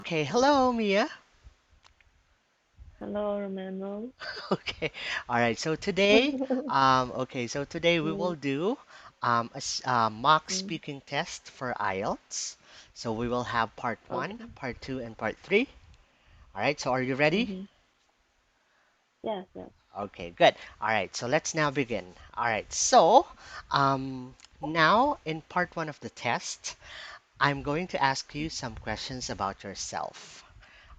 Okay, hello, Mia. Hello, Romano. Okay, all right. So today we will Mm, do a mock mm, speaking test for IELTS. So we will have part one, okay. part two, and part three. All right. So are you ready? Mm-hmm. Yes, yes. Okay, good. All right. So let's now begin. All right. So now in part one of the test, I'm going to ask you some questions about yourself.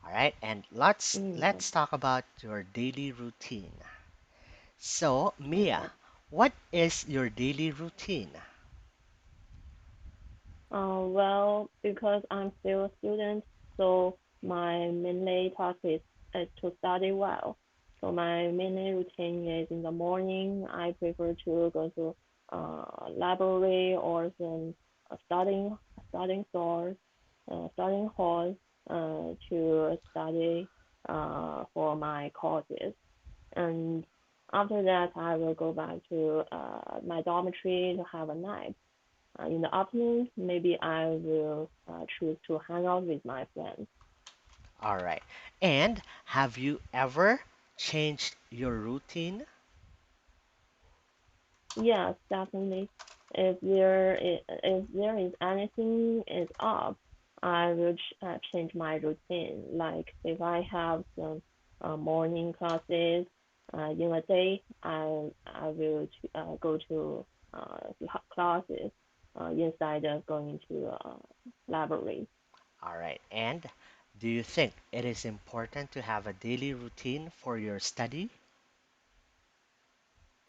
All right, and let's Mm, let's talk about your daily routine. So, Mia, okay. what is your daily routine? Well, because I'm still a student, so my mainly task is to study well. So my mainly routine is in the morning. I prefer to go to library or some studying stores, studying halls to study for my courses. And after that, I will go back to my dormitory to have a nap. In the afternoon, maybe I will choose to hang out with my friends. All right. And have you ever changed your routine? Yes, definitely. If there is anything is up, I will change my routine. Like if I have some morning classes in a day, I will go to classes instead of going to library. All right. And do you think it is important to have a daily routine for your study?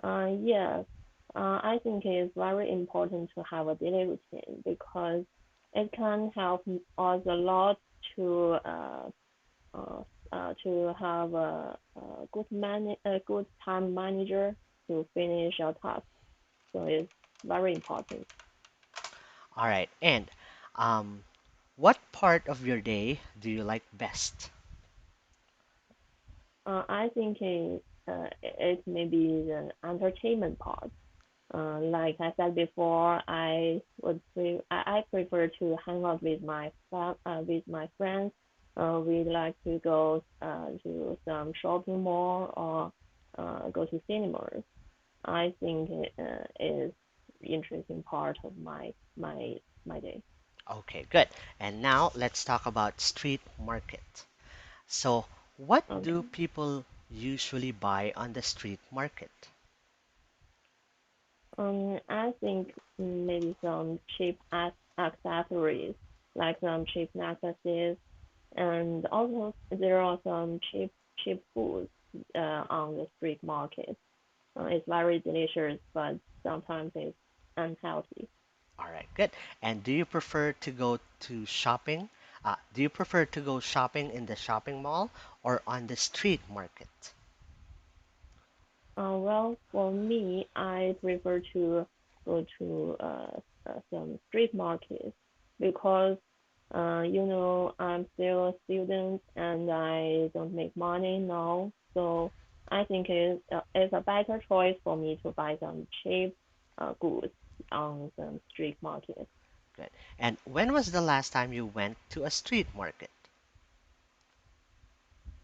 Yes, I think it's very important to have a daily routine because it can help us a lot to uh, to have a good time manager to finish our task. So it's very important. All right. And um, what part of your day do you like best? I think it may be the entertainment part. Like I said before, I prefer to hang out with with my friends. We like to go to some shopping mall or go to cinemas. I think it is interesting part of my day. Okay, good. And now let's talk about street market. So, what do Okay. people usually buy on the street market? I think maybe some cheap accessories, like some cheap necklaces, and also there are some cheap foods on the street market. It's very delicious, but sometimes it's unhealthy. All right, good. And do you prefer to go to shopping? Do you prefer to go shopping in the shopping mall or on the street market? Well, for me, I prefer to go to some street markets because, I'm still a student and I don't make money now. So I think it's a better choice for me to buy some cheap goods on some street market. Good. And when was the last time you went to a street market?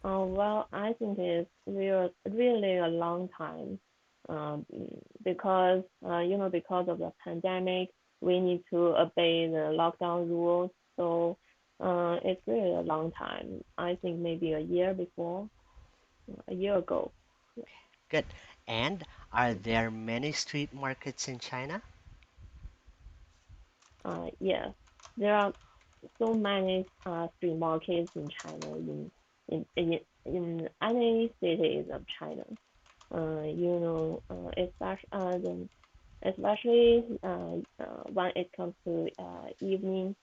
Well, I think it's really a long time, um, because because of the pandemic, we need to obey the lockdown rules. So, it's really a long time. I think maybe a year ago. Yeah. Good. And are there many street markets in China? Yes, there are so many street markets in China in any cities of China. Especially when it comes to evening,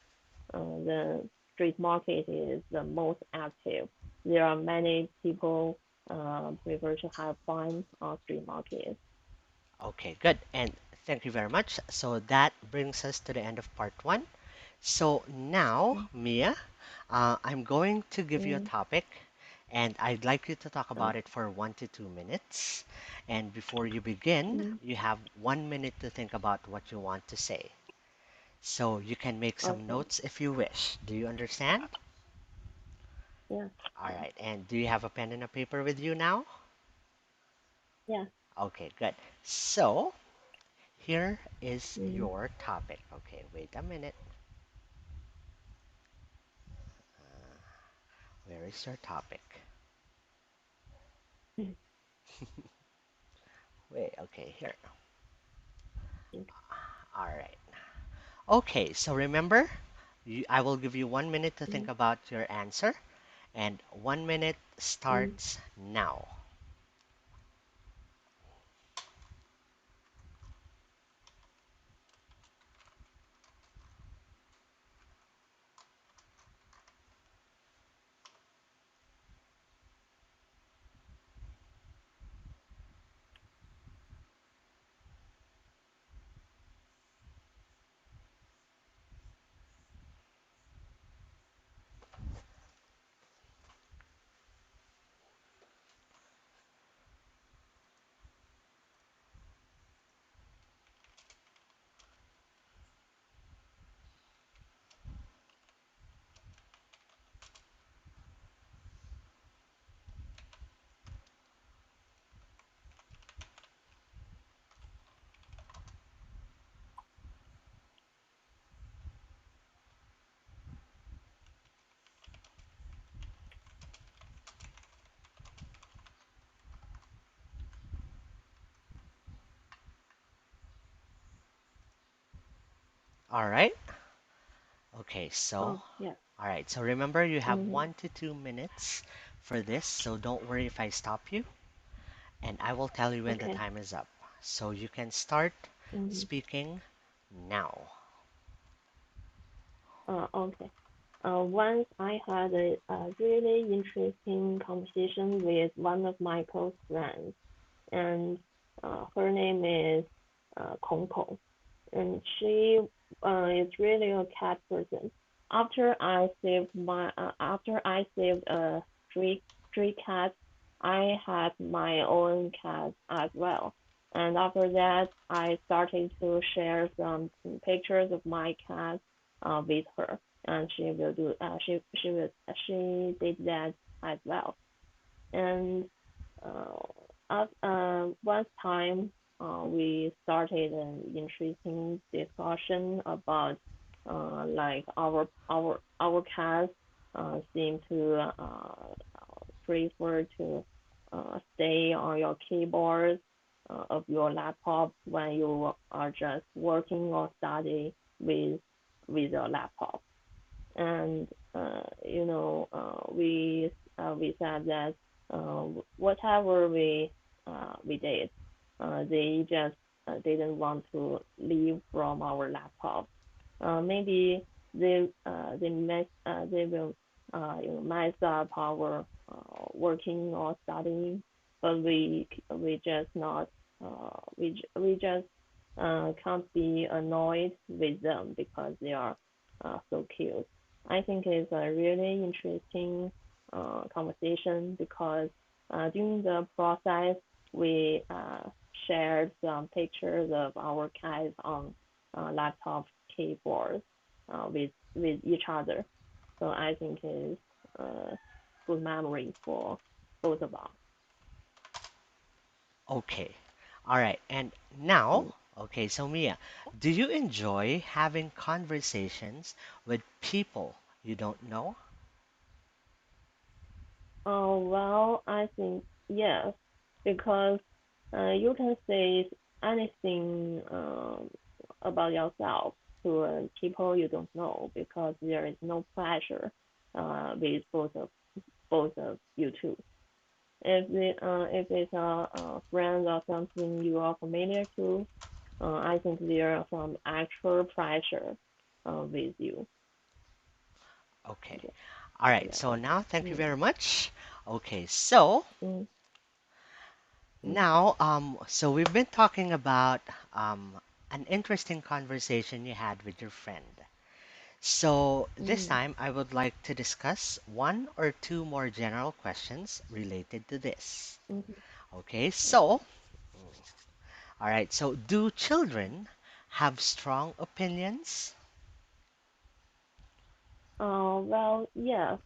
the street market is the most active. There are many people prefer to have fun on street market. Okay, good. And thank you very much. So that brings us to the end of part one. So now, Mia, I'm going to give you a Mm, topic, and I'd like you to talk about it okay. for 1 to 2 minutes. And before you begin, Mm, you have 1 minute to think about what you want to say. So you can make some okay. notes if you wish. Do you understand? Yeah. All right. And do you have a pen and a paper with you now? Yeah. Okay, good. So, here is Mm, your topic. Okay, wait a minute. Where is your topic? mm, Wait, okay, here. mm, All right. Okay, so remember, I will give you 1 minute to think mm, about your answer, and 1 minute mm. starts now. All right. Okay, so, Oh, yeah. all right. So remember, you have Mm-hmm. 1 to 2 minutes for this, so don't worry if I stop you, and I will tell you when the Okay. time is up. So you can start Mm-hmm. speaking now. Okay. Once I had a really interesting conversation with one of my close friends, and her name is Kong Kong, and she is really a cat person. After I saved a stray cat, I had my own cat as well. And after that, I started to share some pictures of my cat with her, and she did that as well. And one time, we started an interesting discussion about like our cats seem to prefer to stay on your keyboard of your laptop when you are just working or study with your laptop. And we said that whatever we did, they just didn't want to leave from our laptop. Maybe they will mess up our working or studying, but we just not we just can't be annoyed with them because they are so cute. I think it's a really interesting conversation because during the process we shared some pictures of our cats on laptop keyboards with each other. So I think it's a good memory for both of us. Okay. All right. And now, Mm. okay, so Mia, do you enjoy having conversations with people you don't know? Oh, well, I think yes, because you can say anything about yourself to people you don't know because there is no pressure with both of you two. If it's a friend or something you are familiar to, I think there are some actual pressure with you. Okay. Yeah, All right. yeah, So okay. now, thank you Mm, very much. Okay. So mm, mm, now, so we've been talking about an interesting conversation you had with your friend. So this mm, time, I would like to discuss 1 or 2 more general questions related to this. mm, Okay, so, okay. all right, so do children have strong opinions? Well, yes.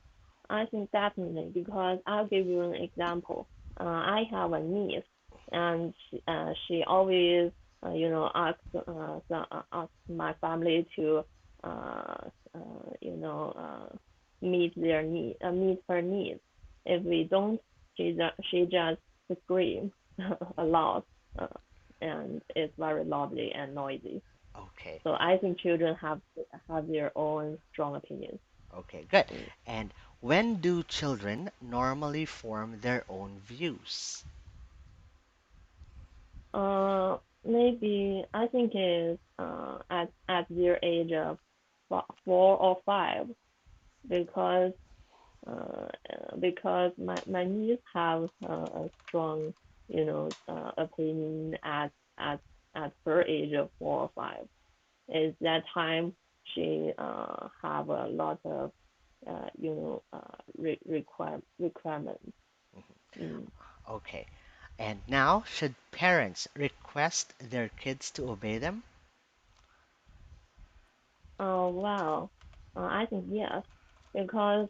I think definitely because I'll give you an example. I have a niece, and she always, asks asks my family to, uh, you know, meet her needs. If we don't, she just scream a lot, uh, and it's very lovely and noisy. Okay, So I think children have their own strong opinions. okay, good. Mm. And when do children normally form their own views? Maybe I think it's at their age of 4 or 5, because my niece have a strong, opinion at her age of 4 or 5. Is that time she have a lot of requirements. Mm. Okay. And now, should parents request their kids to obey them? Oh wow, I think yes, because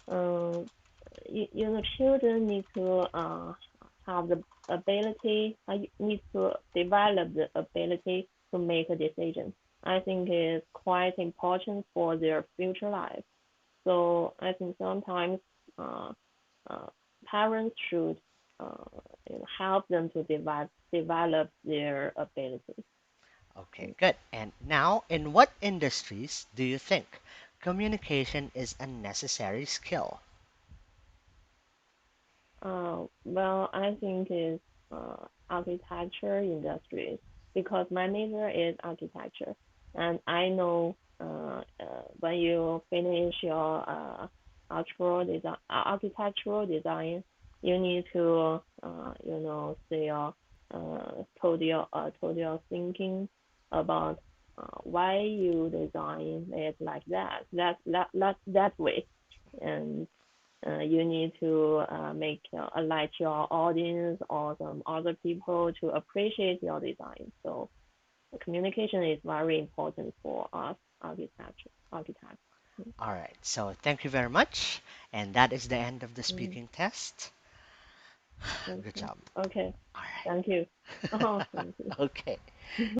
um, children need to have the ability, need to develop the ability to make a decision. I think it's quite important for their future life. So I think sometimes uh, uh, parents should uh, help them to develop their ability. Okay, good. And now, in what industries do you think communication is a necessary skill? Well, I think it's architecture industry, because my major is architecture, and I know when you finish your architectural design, you need to say your told your thinking about why you design it like that way, and you need to make let your audience or some other people to appreciate your design. So communication is very important for us architects. All right, so thank you very much. And that is the end of the Mm-hmm. speaking test. Good Okay. job. Okay. All Thank you. right. Oh, thank you. Okay.